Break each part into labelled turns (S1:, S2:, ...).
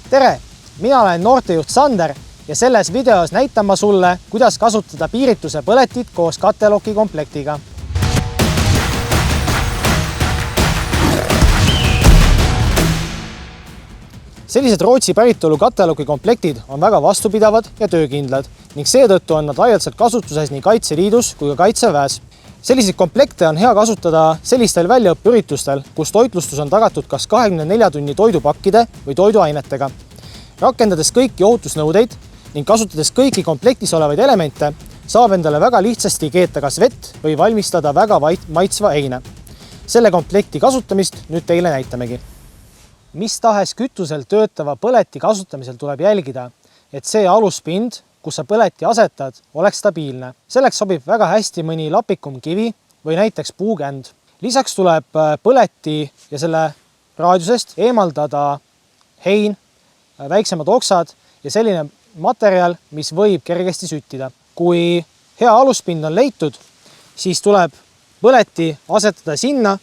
S1: Tere! Mina olen noortejuht Sander ja selles videos näitan ma sulle, kuidas kasutada piirituse põletit koos katteloki komplektiga. Sellised Rootsi päritolu katteloki komplektid on väga vastupidavad ja töökindlad ning seetõttu on nad laialdaselt kasutuses nii Kaitseliidus kui ka Kaitseväes. Selliseid komplekte on hea kasutada sellistel väljaõppeüritustel, kus toitlustus on tagatud kas 24 tunni toidupakkide või toiduainetega. Rakendades kõiki ohutusnõudeid ning kasutades kõiki komplektis olevaid elemente, saab endale väga lihtsasti keeta kas vett või valmistada väga maitsva heine. Selle komplekti kasutamist nüüd teile näitamegi. Mis tahes kütusel töötava põleti kasutamisel tuleb jälgida, et see aluspind, kus sa põleti asetad, oleks stabiilne. Selleks sobib väga hästi mõni lapikum kivi või näiteks puukänd. Lisaks tuleb põleti ja selle raadiusest eemaldada hein, väiksemad oksad ja selline materjal, mis võib kergesti süttida. Kui hea aluspind on leitud, siis tuleb põleti asetada sinna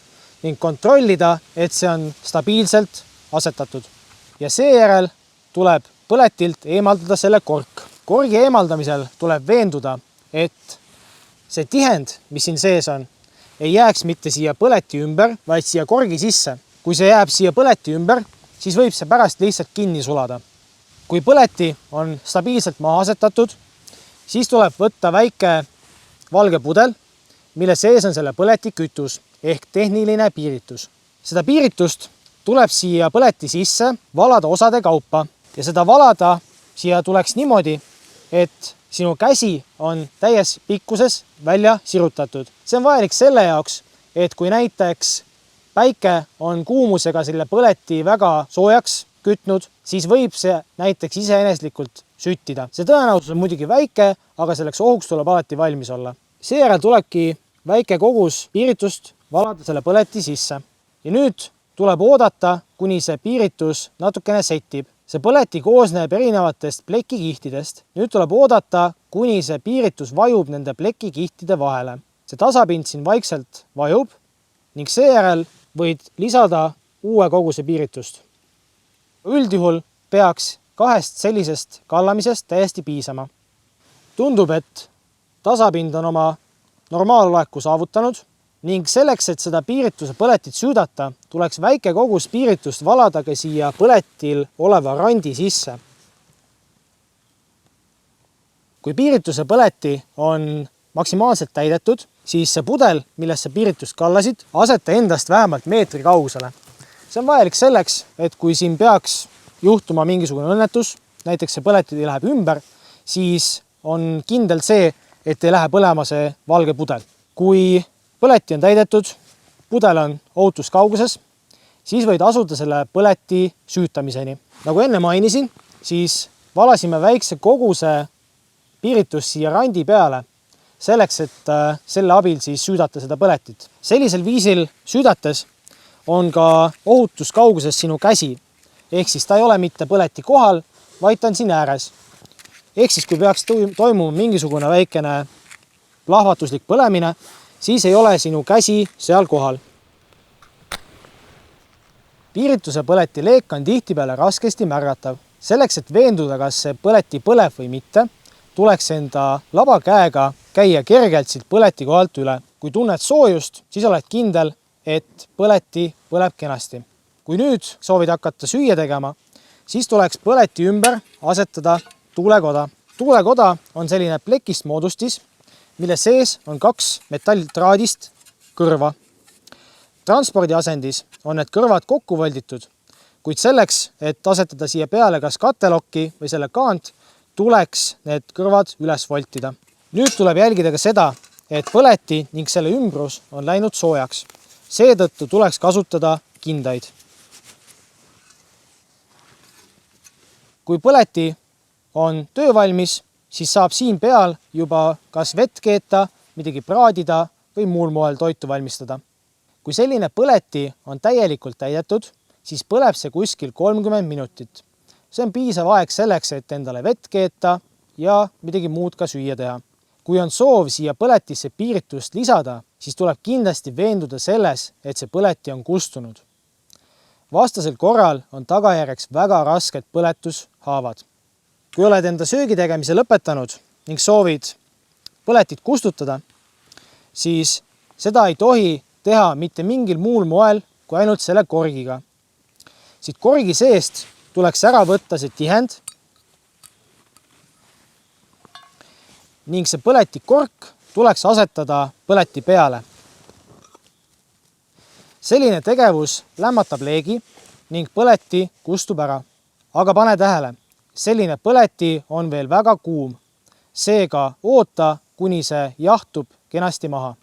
S1: ning kontrollida, et see on stabiilselt asetatud. Ja seejärel tuleb põletilt eemaldada selle kork. Korgi eemaldamisel tuleb veenduda, et see tihend, mis siin sees on, ei jääks mitte siia põleti ümber, vaid siia korgi sisse. Kui see jääb siia põleti ümber, siis võib see pärast lihtsalt kinni sulada. Kui põleti on stabiilselt maha asetatud, siis tuleb võtta väike valge pudel, mille sees on selle põleti kütus ehk tehniline piiritus. Seda piiritust tuleb siia põleti sisse valada osade kaupa ja seda valada siia tuleks niimoodi, et sinu käsi on täies pikkuses välja sirutatud. See on vajalik selle jaoks, et kui näiteks päike on kuumusega selle põleti väga soojaks kütnud, siis võib see näiteks iseeneslikult süttida. See tõenäosus on muidugi väike, aga selleks ohuks tuleb alati valmis olla. Seejärel tulebki väike kogus piiritust valada selle põleti sisse. Ja nüüd tuleb oodata, kuni see piiritus natukene settib. See põleti koosneb erinevatest plekikihtidest. Nüüd tuleb oodata, kuni see piiritus vajub nende plekikihtide vahele. See tasapind siin vaikselt vajub ning seejärel võid lisada uue koguse piiritust. Üldjuhul peaks 2 sellisest kallamisest täiesti piisama. Tundub, et tasapind on oma normaaloleku saavutanud ning selleks, et seda piirituse põletit süüdata, tuleks väike kogus piiritust valada ka siia põletil oleva randi sisse. Kui piirituse põleti on maksimaalselt täidetud, siis see pudel, millesse piiritust kallasid, aseta endast vähemalt meetri kaugusele. See on vajalik selleks, et kui siin peaks juhtuma mingisugune õnnetus, näiteks see põleti läheb ümber, siis on kindel see, et ei lähe põlema see valge pudel. Kui põleti on täidetud, pudel on ohutuskauguses, siis võid asuda selle põleti süütamiseni. Nagu enne mainisin, siis valasime väikse koguse piiritust siia randi peale, selleks, et selle abil siis süüdata seda põletit. Sellisel viisil süüdates on ka ohutuskauguses sinu käsi, ehk siis ta ei ole mitte põleti kohal, vaid ta on siin ääres. Ehk siis, kui peaks toimuma mingisugune väikene plahvatuslik põlemine, siis ei ole sinu käsi seal kohal. Piirituse põleti leek on tihtipeale raskesti märgatav. Selleks, et veenduda, kas see põleti põleb või mitte, tuleks enda laba käega käia kergelt siit põleti kohalt üle. Kui tunned soojust, siis oled kindel, et põleti põleb kenasti. Kui nüüd soovid hakata süüa tegema, siis tuleks põleti ümber asetada tuulekoda. Tuulekoda on selline plekist moodustis, mille sees on 2 metalltraadist kõrva. Transpordi asendis on need kõrvad kokku võlditud, kuid selleks, et asetada siia peale kas kattelokki või selle kaant, tuleks need kõrvad üles voltida. Nüüd tuleb jälgida ka seda, et põleti ning selle ümbrus on läinud soojaks. Seetõttu tuleks kasutada kindaid. Kui põleti on töövalmis, siis saab siin peal juba kas vett keeta, midagi praadida või muul moel toitu valmistada. Kui selline põleti on täielikult täidetud, siis põleb see kuskil 30 minutit. See on piisav aeg selleks, et endale vett keeta ja midagi muud ka süüa teha. Kui on soov siia põletisse piiritust lisada, siis tuleb kindlasti veenduda selles, et see põleti on kustunud. Vastasel korral on tagajärjeks väga rasked põletushaavad. Kui oled enda söögi tegemise lõpetanud ning soovid põletit kustutada, siis seda ei tohi teha mitte mingil muul moel kui ainult selle korgiga. Siit korgi seest tuleks ära võtta see tihend ning see põletikork tuleks asetada põleti peale. Selline tegevus lämmatab leegi ning põleti kustub ära. Aga pane tähele, selline põleti on veel väga kuum. Seega oota, kuni see jahtub kenasti maha.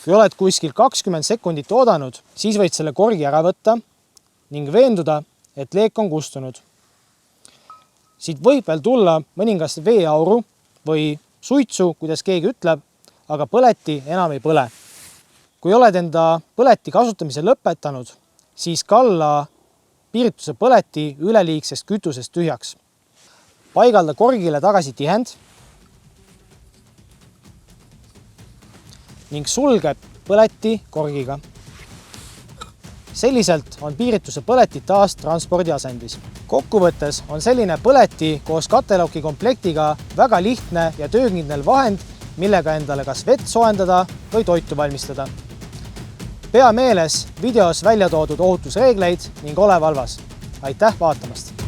S1: Kui oled kuskil 20 sekundit oodanud, siis võid selle korgi ära võtta ning veenduda, et leek on kustunud. Siit võib veel tulla mõningast veeauru või suitsu, kuidas keegi ütleb, aga põleti enam ei põle. Kui oled enda põleti kasutamise lõpetanud, siis kalla piirituse põleti üleliigsest kütusest tühjaks. Paigalda korgile tagasi tihend ning sulge põleti korgiga. Selliselt on piirituse põleti taas transpordi asendis. Kokkuvõttes on selline põleti koos kateloki komplektiga väga lihtne ja töökindel vahend, millega endale kas vett soojendada või toitu valmistada. Pea meeles videos välja toodud ohutusreegleid ning ole valvas. Aitäh vaatamast!